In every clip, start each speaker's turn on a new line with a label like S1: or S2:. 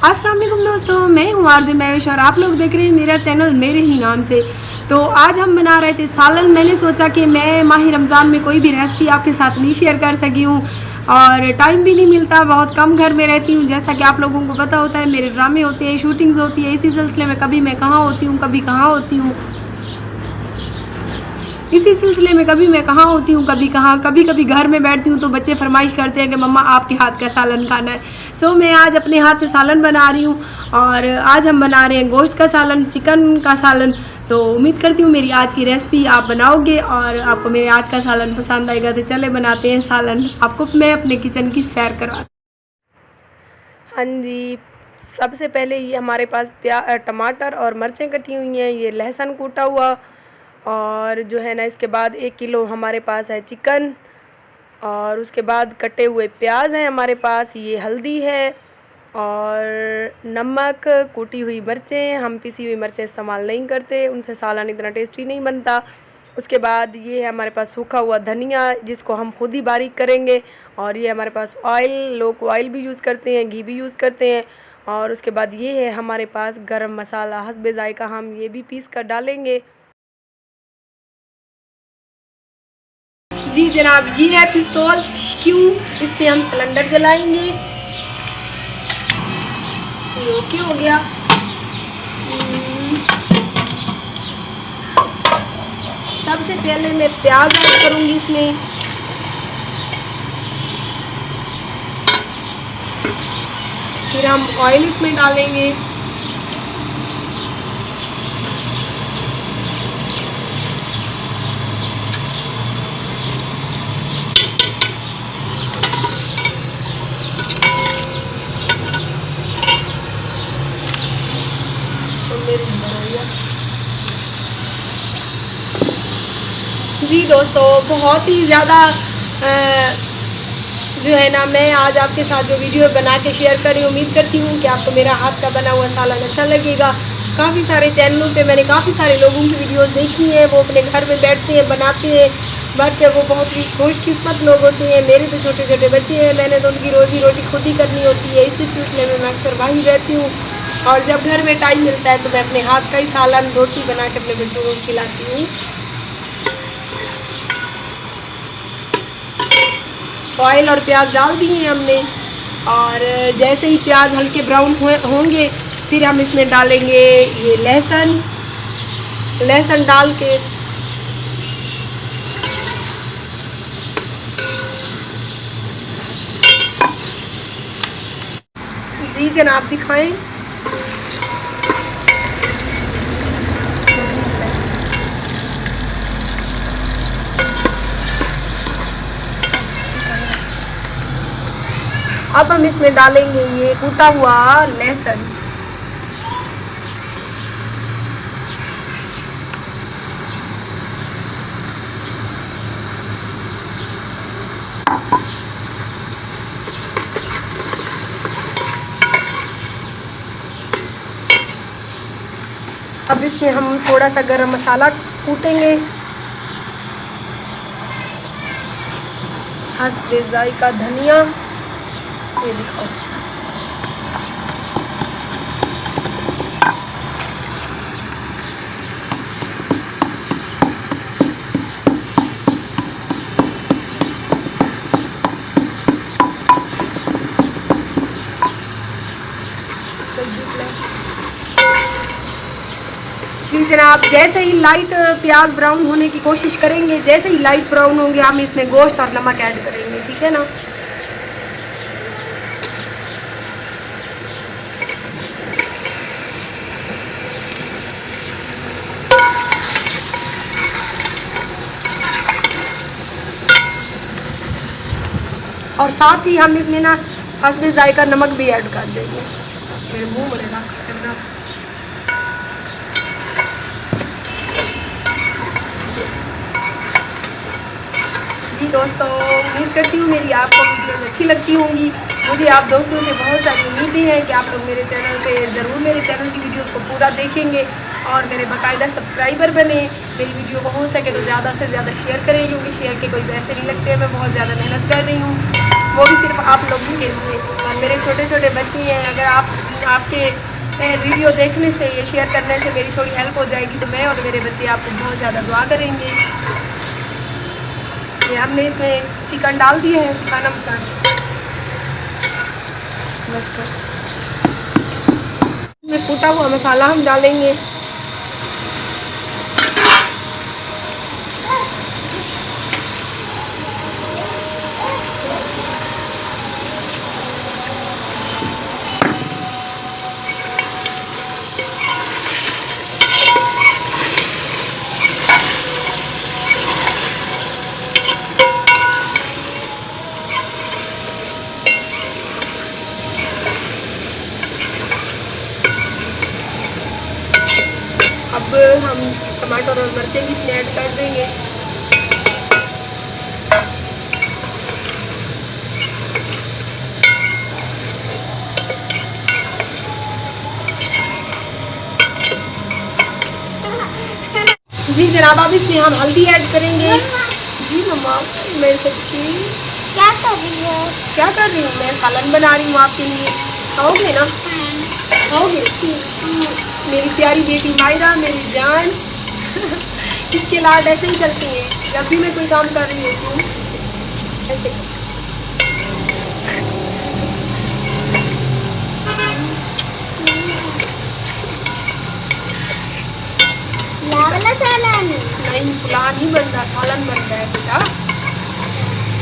S1: अस्सलाम वालेकुम दोस्तों, मैं हूँ आरजे महवेश और आप लोग देख रहे हैं मेरा चैनल मेरे ही नाम से। तो आज हम बना रहे थे सालन। मैंने सोचा कि मैं माह रमज़ान में कोई भी रेसिपी आपके साथ नहीं शेयर कर सकी हूँ और टाइम भी नहीं मिलता, बहुत कम घर में रहती हूँ। जैसा कि आप लोगों को पता होता है, मेरे ड्रामे होते हैं, शूटिंग्स होती है, इसी सिलसिले में कभी मैं कहाँ होती हूँ कभी कहाँ होती हूँ इसी सिलसिले में कभी मैं कहाँ होती हूँ कभी कहाँ। कभी कभी घर में बैठती हूँ तो बच्चे फरमाइश करते हैं कि मम्मा आपके हाथ का सालन खाना है। सो मैं आज अपने हाथ से सालन बना रही हूँ और आज हम बना रहे हैं गोश्त का सालन, चिकन का सालन। तो उम्मीद करती हूँ मेरी आज की रेसिपी आप बनाओगे और आपको मेरे आज का सालन पसंद आएगा। तो चले बनाते हैं सालन, आपको मैं अपने किचन की सैर करवा। हाँ जी, सबसे पहले ये हमारे पास टमाटर और मिर्चें कटी हुई हैं, ये लहसुन कूटा हुआ, और जो है ना इसके बाद 1 किलो हमारे पास है चिकन, और उसके बाद कटे हुए प्याज हैं हमारे पास, ये हल्दी है और नमक, कूटी हुई मिर्चें। हम पिसी हुई मिर्चें इस्तेमाल नहीं करते, उनसे सालन इतना टेस्टी नहीं बनता। उसके बाद ये है हमारे पास सूखा हुआ धनिया, जिसको हम खुद ही बारीक करेंगे। और ये हमारे पास ऑयल, लोग ऑयल भी यूज़ करते हैं, घी भी यूज़ करते हैं। और उसके बाद ये है हमारे पास गरम मसाला, हस्बे जायका हम ये भी पीस कर डालेंगे। जी जनाब, ये है पिस्तौल क्यों, इससे हम सिलेंडर जलाएंगे। ये ओके हो गया। सबसे पहले मैं प्याज ऐड करूंगी इसमें, फिर हम ऑयल इसमें डालेंगे। जी दोस्तों, बहुत ही ज़्यादा जो है ना मैं आज आपके साथ जो वीडियो बना के शेयर कर रही हूँ, उम्मीद करती हूँ कि आपको मेरा हाथ का बना हुआ सालन अच्छा लगेगा। काफ़ी सारे चैनलों पे मैंने काफ़ी सारे लोगों की वीडियोस देखी हैं, वो अपने घर में बैठते हैं बनाते हैं, बट वो बहुत ही खुशकिस्मत लोग होते हैं। मेरे तो छोटे छोटे बच्चे हैं, मैंने तो उनकी रोज़ी रोटी खुद ही करनी होती है, इसी सिलसिले में मैं अक्सर बाहर रहती हूँ। और जब घर में टाइम मिलता है तो मैं अपने हाथ का ही सालन, रोटी बना के अपने बच्चों को खिलाती हूँ। ऑयल और प्याज डाल दिए हैं हमने, और जैसे ही प्याज हल्के ब्राउन होंगे फिर हम इसमें डालेंगे ये लहसुन डाल के। जी जनाब, दिखाएं। अब हम इसमें डालेंगे ये कूटा हुआ लहसुन। अब इसमें हम थोड़ा सा गरम मसाला कूटेंगे, हस्बे जायका धनिया, ये दिखाओ। जी जनाब, जैसे ही लाइट प्याज ब्राउन होने की कोशिश करेंगे, जैसे ही लाइट ब्राउन होंगे हम इसमें गोश्त और नमक ऐड करेंगे, ठीक है ना। और साथ ही हम इसमें ना हस्बे जायका नमक भी ऐड कर देंगे। मेरे मुंह में लगा करना। जी दोस्तों, उम्मीद करती हूँ मेरी आपको वीडियोस अच्छी लगती होंगी। मुझे आप दोस्तों से बहुत सारी उम्मीदें हैं कि आप लोग मेरे चैनल पे ज़रूर मेरे चैनल की वीडियोस को पूरा देखेंगे और मेरे बाकायदा सब्सक्राइबर बने। मेरी वीडियो को हो सके तो ज़्यादा से ज़्यादा शेयर करें, क्योंकि शेयर के कोई पैसे नहीं लगते हैं, मैं बहुत ज़्यादा मेहनत कर रही हूँ। वो भी सिर्फ आप लोगों के लिए। और मेरे छोटे छोटे बच्चे हैं, अगर आपके वीडियो देखने से, ये शेयर करने से मेरी थोड़ी हेल्प हो जाएगी तो मैं और मेरे बच्चे आपको बहुत ज़्यादा दुआ करेंगे। ये हमने इसमें चिकन डाल दिया है, खाना मसाला बस में कूटा हुआ मसाला हम डालेंगे। अब हम टमाटर और मिर्चें भी इसमें ऐड कर देंगे। जी जनाब, अब इसमें हम हल्दी ऐड करेंगे। जी मम्मा, मैं सबकी
S2: क्या कर रही हो?
S1: क्या कर रही हूँ? मैं सालन बना रही हूँ आपके लिए। खाओगे ना? खाओगे? मेरी प्यारी बेटी मायरा, मेरी जान। इसके लाड ऐसे ही चलती हैं, जब भी मैं कोई काम कर रही होती हूँ ऐसे।
S2: लावला सालन
S1: नहीं, पुलाव नहीं बनता, सालन बनता है बेटा।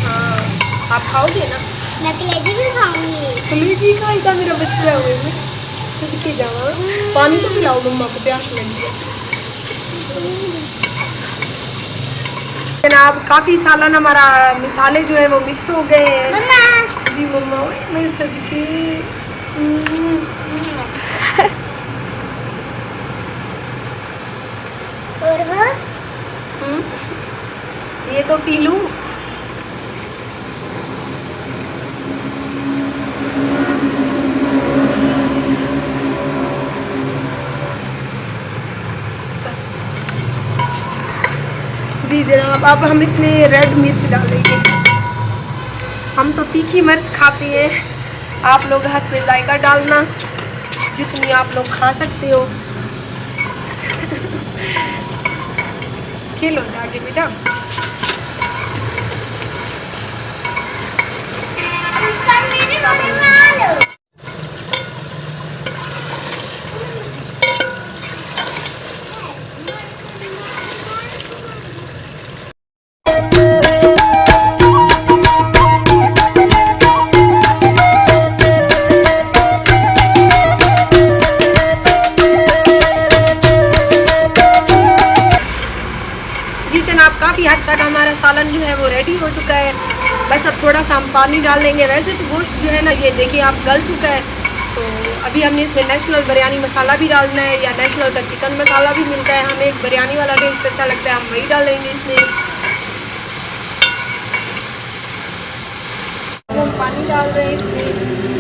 S1: हाँ, आप खाओगे ना?
S2: मैं कलेजी भी खाऊंगी।
S1: कलेजी का इतना मेरा बच्चा हुए में सदके जावा। पानी तो पिलाओ, मम्मा को प्यास लगी है। जनाब, काफ़ी सालन हमारा मसाले जो है वो मिक्स हो गए हैं।
S2: मम्मा।
S1: जी मम्मा, मैं सदके
S2: और वो
S1: ये तो पी लूँ। जी जनाब, अब हम इसमें रेड मिर्च डालेंगे। हम तो तीखी मिर्च खाते हैं, आप लोग हस्बे जायका डालना जितनी आप लोग खा सकते हो। खेलो जाके बेटा। काफ़ी हद तक हमारा सालन जो है वो रेडी हो चुका है। बस अब थोड़ा सा हम पानी डाल देंगे। वैसे तो गोश्त जो है ना, ये देखिए आप गल चुका है। तो अभी हमने इसमें नेशनल बिरयानी मसाला भी डालना है, या नेशनल का चिकन मसाला भी मिलता है, हमें एक बिरयानी वाला टेस्ट अच्छा लगता है, हम वही डालेंगे इसमें। तो हम पानी डाल रहे हैं इसमें।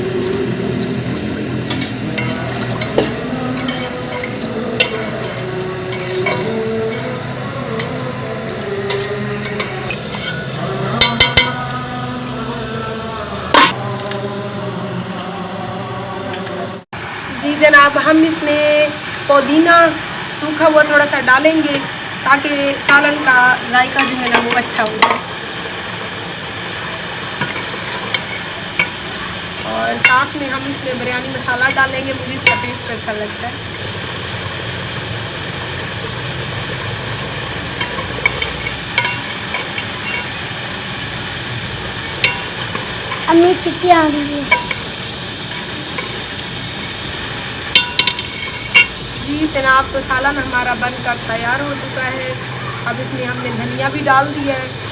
S1: जी जनाब, हम इसमें पुदीना सूखा हुआ थोड़ा सा डालेंगे ताकि सालन का जायका जो है ना वो अच्छा हो जाए। और साथ में हम इसमें बिरयानी मसाला डालेंगे, मुझे इसका टेस्ट अच्छा लगता है।
S2: अम्मी चिट्ठी आ रही है।
S1: जी जनाब, तो सालन हमारा बनकर तैयार हो चुका है। अब इसमें हमने धनिया भी डाल दिया है।